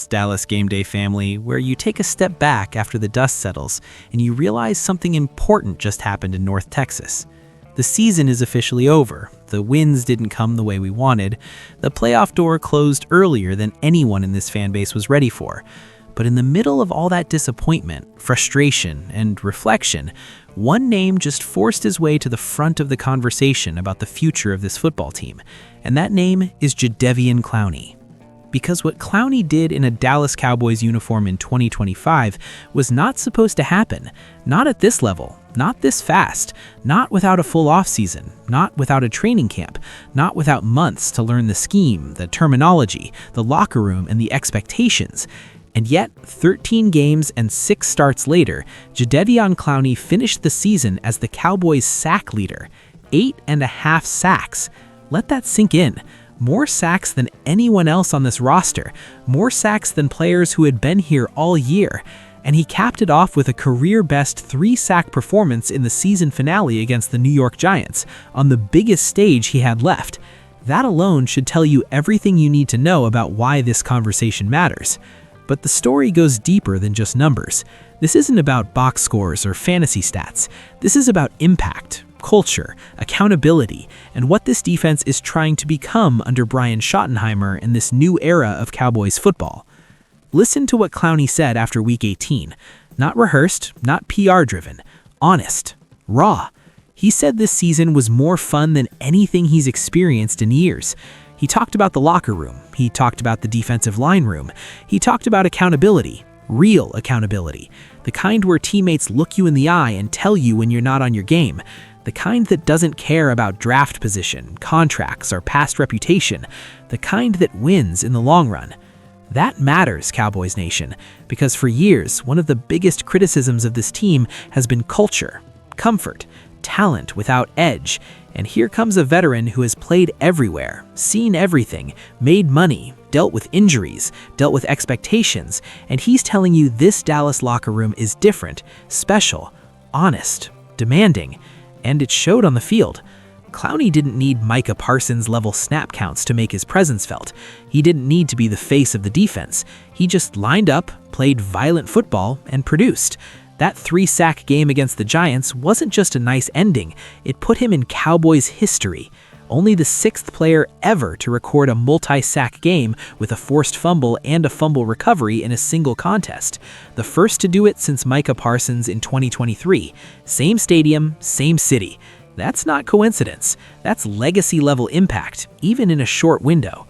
Dallas Game Day family, where you take a step back after the dust settles and you realize something important just happened in North Texas. The season is officially over. The wins didn't come the way we wanted. The playoff door closed earlier than anyone in this fan base was ready for. But in the middle of all that disappointment, frustration, and reflection, one name just forced his way to the front of the conversation about the future of this football team, and that name is Jadeveon Clowney. Because what Clowney did in a Dallas Cowboys uniform in 2025 was not supposed to happen. Not at this level, not this fast, not without a full offseason, not without a training camp, not without months to learn the scheme, the terminology, the locker room, and the expectations. And yet, 13 games and 6 starts later, Jadeveon Clowney finished the season as the Cowboys' sack leader. 8.5 sacks. Let that sink in. More sacks than anyone else on this roster, more sacks than players who had been here all year, and he capped it off with a career-best 3-sack performance in the season finale against the New York Giants, on the biggest stage he had left. That alone should tell you everything you need to know about why this conversation matters. But the story goes deeper than just numbers. This isn't about box scores or fantasy stats. This is about impact, culture, accountability, and what this defense is trying to become under Brian Schottenheimer in this new era of Cowboys football. Listen to what Clowney said after Week 18. Not rehearsed, not PR-driven. Honest. Raw. He said this season was more fun than anything he's experienced in years. He talked about the locker room. He talked about the defensive line room. He talked about accountability. Real accountability. The kind where teammates look you in the eye and tell you when you're not on your game. The kind that doesn't care about draft position, contracts, or past reputation. The kind that wins in the long run. That matters, Cowboys Nation, because for years, one of the biggest criticisms of this team has been culture, comfort, talent without edge. And here comes a veteran who has played everywhere, seen everything, made money, dealt with injuries, dealt with expectations, and he's telling you this Dallas locker room is different, special, honest, demanding. And it showed on the field. Clowney didn't need Micah Parsons-level snap counts to make his presence felt. He didn't need to be the face of the defense. He just lined up, played violent football, and produced. That 3-sack game against the Giants wasn't just a nice ending. It put him in Cowboys history. Only the 6th player ever to record a multi-sack game with a forced fumble and a fumble recovery in a single contest. The first to do it since Micah Parsons in 2023. Same stadium, same city. That's not coincidence. That's legacy-level impact, even in a short window.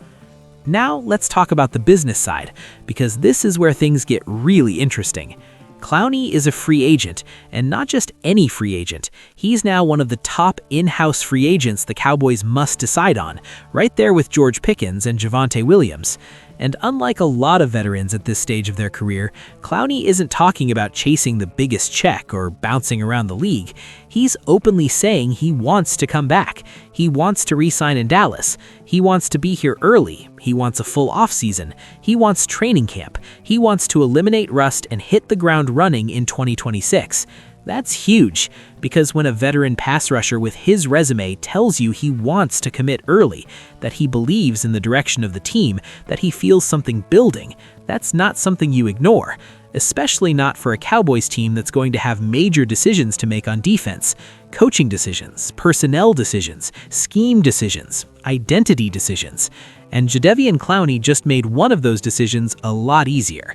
Now let's talk about the business side, because this is where things get really interesting. Clowney is a free agent, and not just any free agent. He's now one of the top in-house free agents the Cowboys must decide on, right there with George Pickens and Javonte Williams. And unlike a lot of veterans at this stage of their career, Clowney isn't talking about chasing the biggest check or bouncing around the league. He's openly saying he wants to come back. He wants to re-sign in Dallas. He wants to be here early. He wants a full offseason. He wants training camp. He wants to eliminate rust and hit the ground running in 2026. That's huge, because when a veteran pass rusher with his resume tells you he wants to commit early, that he believes in the direction of the team, that he feels something building, that's not something you ignore, especially not for a Cowboys team that's going to have major decisions to make on defense, coaching decisions, personnel decisions, scheme decisions, identity decisions. And Jadeveon Clowney just made one of those decisions a lot easier.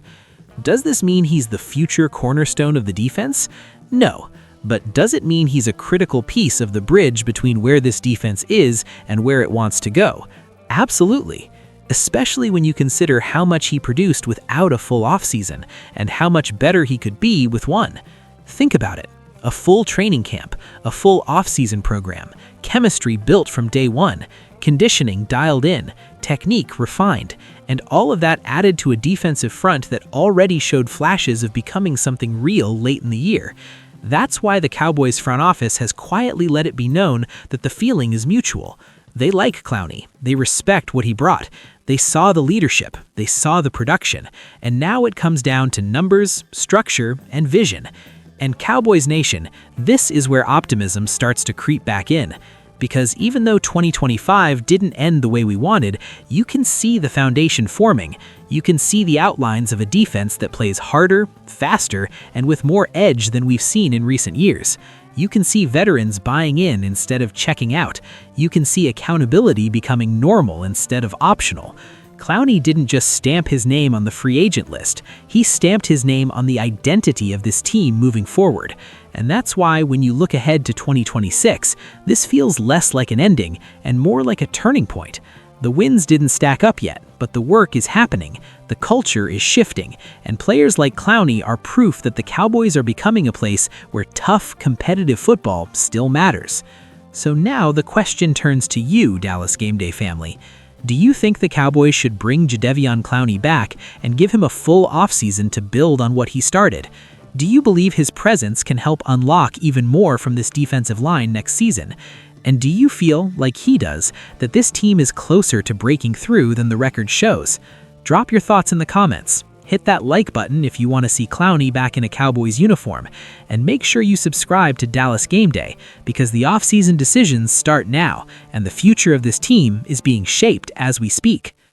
Does this mean he's the future cornerstone of the defense? No, but does it mean he's a critical piece of the bridge between where this defense is and where it wants to go? Absolutely, especially when you consider how much he produced without a full offseason and how much better he could be with one. Think about it. A full training camp, a full offseason program, chemistry built from day one, conditioning dialed in, technique refined, and all of that added to a defensive front that already showed flashes of becoming something real late in the year. That's why the Cowboys front office has quietly let it be known that the feeling is mutual. They like Clowney. They respect what he brought. They saw the leadership. They saw the production. And now it comes down to numbers, structure, and vision. And Cowboys Nation, this is where optimism starts to creep back in. Because even though 2025 didn't end the way we wanted, you can see the foundation forming. You can see the outlines of a defense that plays harder, faster, and with more edge than we've seen in recent years. You can see veterans buying in instead of checking out. You can see accountability becoming normal instead of optional. Clowney didn't just stamp his name on the free agent list, he stamped his name on the identity of this team moving forward. And that's why when you look ahead to 2026, this feels less like an ending and more like a turning point. The wins didn't stack up yet, but the work is happening, the culture is shifting, and players like Clowney are proof that the Cowboys are becoming a place where tough, competitive football still matters. So now the question turns to you, Dallas Game Day family. Do you think the Cowboys should bring Jadeveon Clowney back and give him a full offseason to build on what he started? Do you believe his presence can help unlock even more from this defensive line next season? And do you feel, like he does, that this team is closer to breaking through than the record shows? Drop your thoughts in the comments. Hit that like button if you want to see Clowney back in a Cowboys uniform, and make sure you subscribe to Dallas Game Day, because the offseason decisions start now, and the future of this team is being shaped as we speak.